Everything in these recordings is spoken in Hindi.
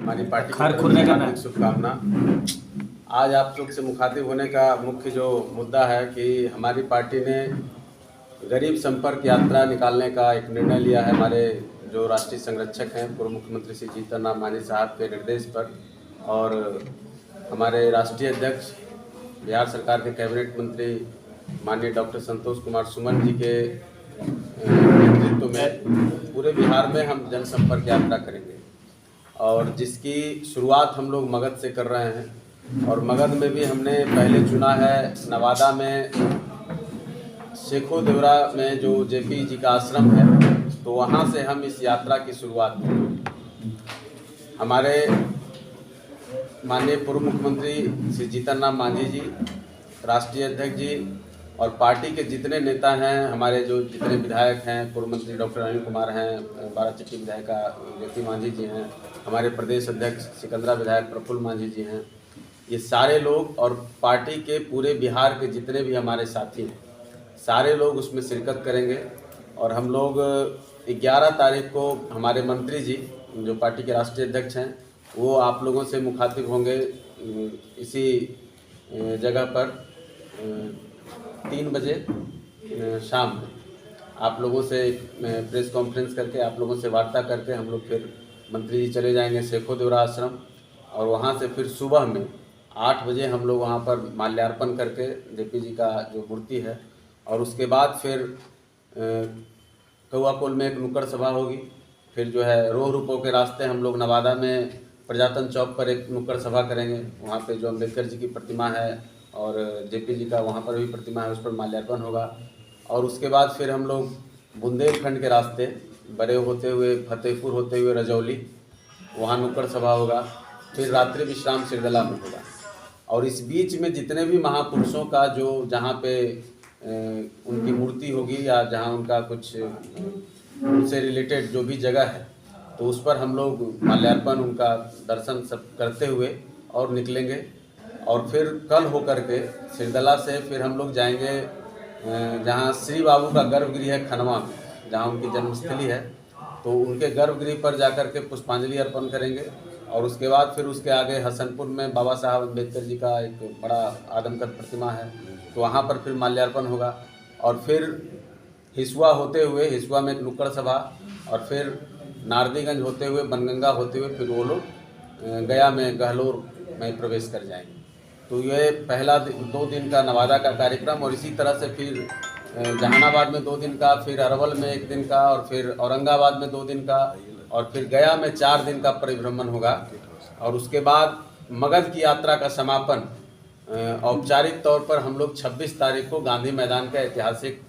हमारी पार्टी की तरफ से हार्दिक शुभकामना। आज आप लोग से मुखातिब होने का मुख्य जो मुद्दा है कि हमारी पार्टी ने गरीब संपर्क यात्रा निकालने का एक निर्णय लिया है। हमारे जो राष्ट्रीय संरक्षक हैं पूर्व मुख्यमंत्री श्री जीतन राम मांझी साहब के निर्देश पर, और हमारे राष्ट्रीय अध्यक्ष बिहार सरकार के कैबिनेट मंत्री माननीय डॉक्टर संतोष कुमार सुमन जी के नेतृत्व में पूरे बिहार में हम जनसंपर्क यात्रा करेंगे, और जिसकी शुरुआत हम लोग मगध से कर रहे हैं। और मगध में भी हमने पहले चुना है नवादा में शेखो देवरा में जो जेपी जी का आश्रम है, तो वहाँ से हम इस यात्रा की शुरुआत करेंगे। हमारे माननीय पूर्व मुख्यमंत्री श्री जीतन राम मांझी जी, राष्ट्रीय अध्यक्ष जी और पार्टी के जितने नेता हैं, हमारे जो जितने विधायक हैं, पूर्व मंत्री डॉक्टर अनिल कुमार हैं, बाराचट्टी विधायिका ज्योति मांझी जी हैं, हमारे प्रदेश अध्यक्ष सिकंदरा विधायक प्रफुल्ल मांझी जी हैं, ये सारे लोग और पार्टी के पूरे बिहार के जितने भी हमारे साथी हैं, सारे लोग उसमें शिरकत करेंगे। और हम लोग 11 तारीख को हमारे मंत्री जी जो पार्टी के राष्ट्रीय अध्यक्ष हैं, वो आप लोगों से मुखातिब होंगे इसी जगह पर 3 बजे शाम में। आप लोगों से प्रेस कॉन्फ्रेंस करके, आप लोगों से वार्ता करके हम लोग फिर मंत्री जी चले जाएंगे शेखो देवरा आश्रम, और वहाँ से फिर सुबह में 8 बजे हम लोग वहाँ पर माल्यार्पण करके जेपी जी का जो मूर्ति है, और उसके बाद फिर कौआकोल में एक नुक्कड़ सभा होगी। फिर जो है रोह रूपों के रास्ते हम लोग नवादा में प्रजातंत्र चौक पर एक नुक्कड़ सभा करेंगे। वहाँ पे जो अम्बेडकर जी की प्रतिमा है और जेपी जी का वहाँ पर भी प्रतिमा है, उस पर माल्यार्पण होगा। और उसके बाद फिर हम लोग बुंदेलखंड के रास्ते बड़े होते हुए फतेहपुर होते हुए रजौली, वहाँ नुक्कड़ सभा होगा। फिर रात्रि विश्राम सिरदला में होगा। और इस बीच में जितने भी महापुरुषों का जो जहाँ पे उनकी मूर्ति होगी या जहाँ उनका कुछ उनसे रिलेटेड जो भी जगह है, तो उस पर हम लोग माल्यार्पण, उनका दर्शन सब करते हुए और निकलेंगे। और फिर कल होकर के सिरदला से फिर हम लोग जाएंगे जहाँ श्री बाबू का गर्भगृह है खनवा में, जहाँ उनकी जन्मस्थली है, तो उनके गर्भगृह पर जाकर के पुष्पांजलि अर्पण करेंगे। और उसके बाद फिर उसके आगे हसनपुर में बाबा साहब अम्बेडकर जी का एक बड़ा आदमकद प्रतिमा है, तो वहाँ पर फिर माल्यार्पण होगा। और फिर हिसुआ होते हुए, हिसुआ में एक नुक्कड़ सभा, और फिर नारदीगंज होते हुए बनगंगा होते हुए फिर वो लोग गया में गहलोर में प्रवेश कर जाएंगे। तो ये पहला 2 दिन का नवादा का कार्यक्रम। और इसी तरह से फिर जहानाबाद में 2 दिन का, फिर अरवल में 1 दिन का, और फिर औरंगाबाद में 2 दिन का, और फिर गया में 4 दिन का परिभ्रमण होगा। और उसके बाद मगध की यात्रा का समापन औपचारिक तौर पर हम लोग 26 तारीख को गांधी मैदान का ऐतिहासिक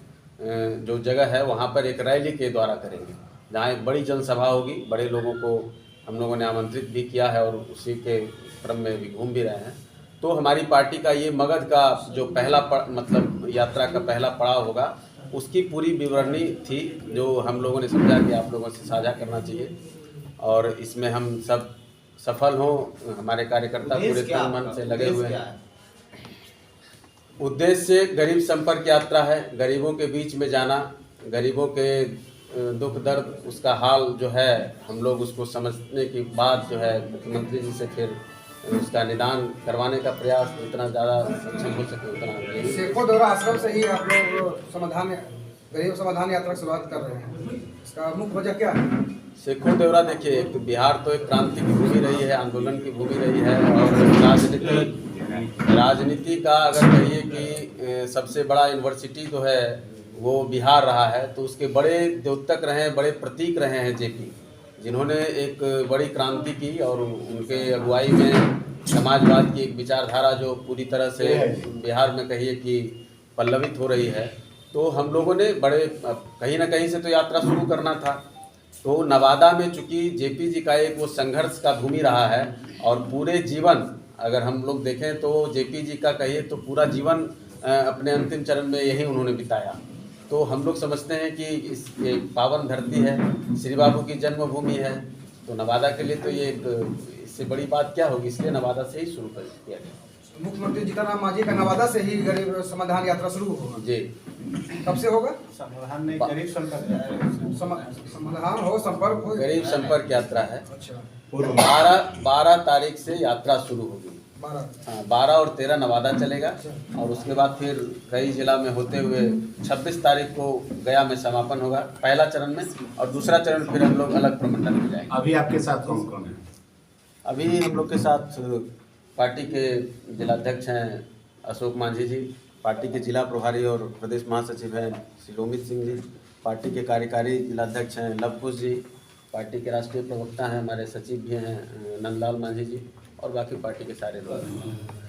जो जगह है वहाँ पर एक रैली के द्वारा करेंगे, जहाँ एक बड़ी जनसभा होगी। बड़े लोगों को हम लोगों ने आमंत्रित भी किया है और उसी के क्रम में भी घूम भी रहे हैं। तो हमारी पार्टी का ये मगध का जो पहला मतलब यात्रा का पहला पड़ाव होगा, उसकी पूरी विवरणी थी जो हम लोगों ने समझा कि आप लोगों से साझा करना चाहिए। और इसमें हम सब सफल हों, हमारे कार्यकर्ता पूरे तन मन से लगे हुए हैं। उद्देश्य गरीब संपर्क यात्रा है, गरीबों के बीच में जाना, गरीबों के दुख दर्द, उसका हाल जो है हम लोग उसको समझने के बाद जो है मुख्यमंत्री जी से फिर उसका निदान करवाने का प्रयास जितना ज़्यादा सक्षम हो सके उतना। शेखो देवरा आश्रम से ही आप लोग गरीब समाधान यात्रा की शुरुआत कर रहे हैं, इसका मुख्य वजह क्या है? शेखो देवरा देखिए, एक बिहार तो एक क्रांति की भूमि रही है, आंदोलन की भूमि रही है, और राजनीति का अगर कहिए कि सबसे बड़ा यूनिवर्सिटी जो है वो बिहार रहा है, तो उसके बड़े द्योतक रहे हैं, बड़े प्रतीक रहे हैं जेपी, जिन्होंने एक बड़ी क्रांति की। और उनके अगुवाई में समाजवाद की एक विचारधारा जो पूरी तरह से बिहार में कहिए कि पल्लवित हो रही है। तो हम लोगों ने बड़े कहीं ना कहीं से तो यात्रा शुरू करना था। तो नवादा में चूँकि जेपी जी का एक वो संघर्ष का भूमि रहा है, और पूरे जीवन अगर हम लोग देखें तो जेपी जी का कहिए तो पूरा जीवन अपने अंतिम चरण में यही उन्होंने बिताया। तो हम लोग समझते हैं कि इस एक पावन धरती है, श्री बाबू की जन्मभूमि है, तो नवादा के लिए तो ये एक इससे बड़ी बात क्या होगी, इसलिए नवादा से ही शुरू कर किया गया। मुख्यमंत्री जीतन राम मांझी का नवादा से ही गरीब समाधान यात्रा शुरू होगा जी। कब से होगा? समाधान नहीं, गरीब संपर्क समाधान हो, संपर्क हो, गरीब संपर्क यात्रा है। अच्छा। 12 तारीख से यात्रा शुरू होगी। 12 हाँ, 12 और 13 नवादा चलेगा और उसके बाद फिर कई जिला में होते हुए 26 तारीख को गया में समापन होगा पहला चरण में, और दूसरा चरण फिर हम लोग अलग प्रमंडल में जाएंगे। अभी आपके साथ कौन कौन है? अभी हम लोग के साथ पार्टी के जिलाध्यक्ष हैं अशोक मांझी जी, पार्टी के जिला प्रभारी और प्रदेश महासचिव हैं श्री रोमित सिंह जी, पार्टी के कार्यकारी जिलाध्यक्ष हैं लवकुश जी, पार्टी के राष्ट्रीय प्रवक्ता हैं हमारे सचिव भी हैं नंदलाल मांझी जी, और बाकी पार्टी के सारे लोग हैं।